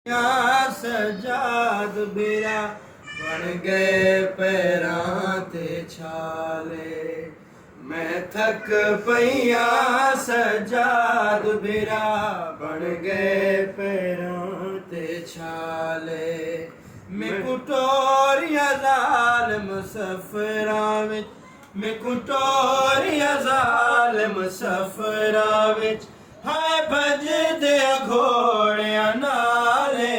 सजाद बिरा बन गए पैरां ते छाले। मैं थक पईया सजाद बिरा बन गए पैरां ते छाले। मैं कुटोरिया ज़ालिम सफरां विच, मैं कुटोरिया ज़ालिम सफरां विच, हाय भजदे घोड़ियां नाले।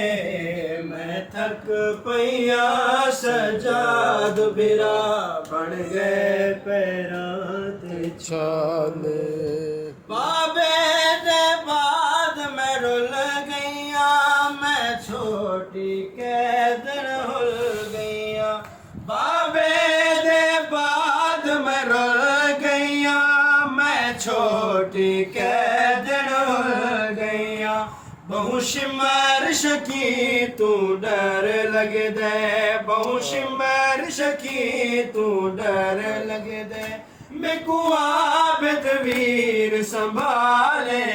मैं थक पईया सजाद बिरा बन गए पैरां ते छाले। बाबे दे बाद मैं रुल गईया, मैं छोटी कैदन हुल गईया। बाबे दे बाद मैं रुल गईया, मैं छोटी कैदन हुल गईया। बहु शिमर शकी तू डर लग दे, बहु शिमर शकी तू डर लग दे। मैं कुआबत वीर संभाले।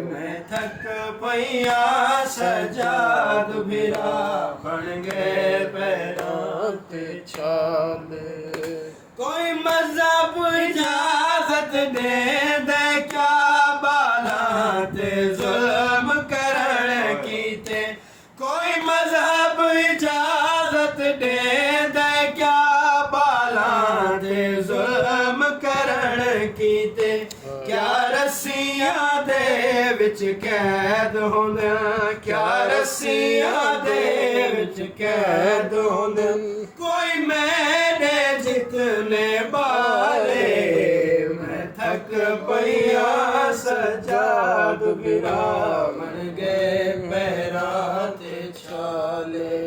मैं थक पईया सजाद बिरा बन गए पैरां ते छाले। कोई मज़हब इजाजत दे दे क्या बाला ते जुल्म करण कीते। कोई मज़हब इजाजत दे दे क्या बाला ते जुल्म करण कीते। क्या रस्सियां दे विच कैद होंदे, क्या रस्सियां दे विच कैद होंदे। कोई मैंने जितने बाले। मैं थक पईया सजाद बिरा बन गए पैरां ते छाले।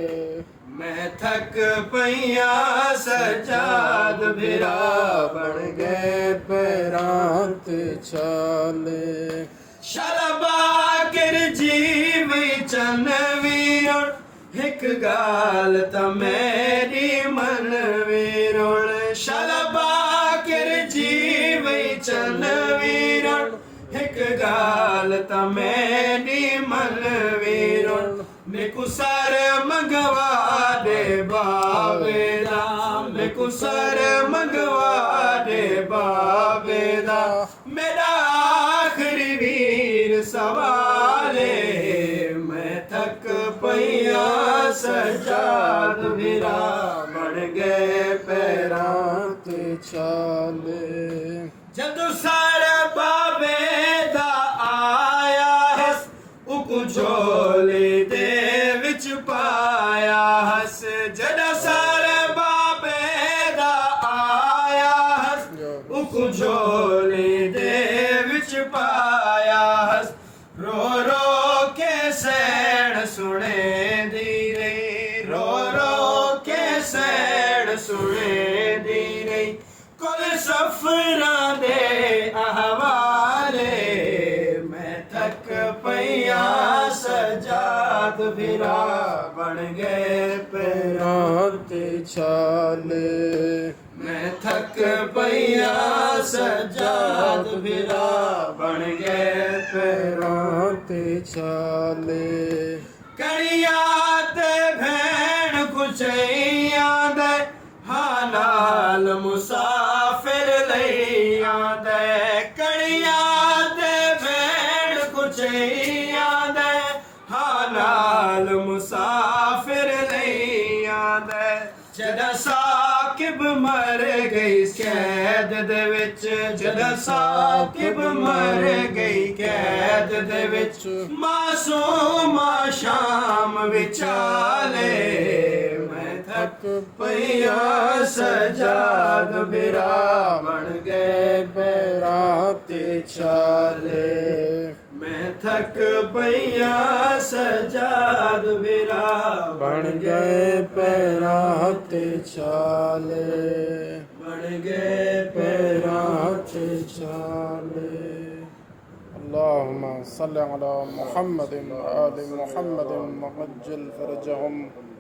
मैं थक पईया सजाद बिरा बन गए पैरां ते छाले। शलबा गिर जीव चन वीरण, हिक गाल त मेरी मन वीरण। शलबा गिर जीव चन वीरण, हिक गाल त मेरी मन वीरण। मेकु सर मंगवा दे बावेदा, मेकु सर मंगवा दे बावेदा। मेरा आखिरी वीर सवाले। मैं थक पईया सजाद बिरा बन गए पैरां ते छाले। जदों साढ़े बाबे दा आया हस, उकु झोली दे विच पाया हस। जदों साढ़े बाबे दा आया हस, उकु झोली दे विच पाया हस। रो रो के सैण सुने दी रही, रो रो के सैण सुने दी रही। कुल सफरां दे अहवाले। मैं थक पईया सजाद बिरा बन गए पैरां ते छाले। मैं थक पईया सजाद बिरा बन गए पैरां ते छाले। कड़िया ते भैन कुचैया दे, हालाल मुसाफिर लैया दे। कड़िया ते भैन कुचैया दे, हालाल मुसाफिर लैया दे। जदा साकिब मर गई कैद दे विच, जदा साकिब मर गई कैद दे विच। मासूमा शाम विचाले। मैं थक पईया सजाद बिरा बन गए पैरां ते छाले। मैं थक पईया सजाद बिरा बन गए पैरां ते छाले। बन गए पैरां ते छाले। अल्लाहुम्मा सल्लि अला मुहम्मद व आलि मुहम्मद वअज्जिल फरजहुम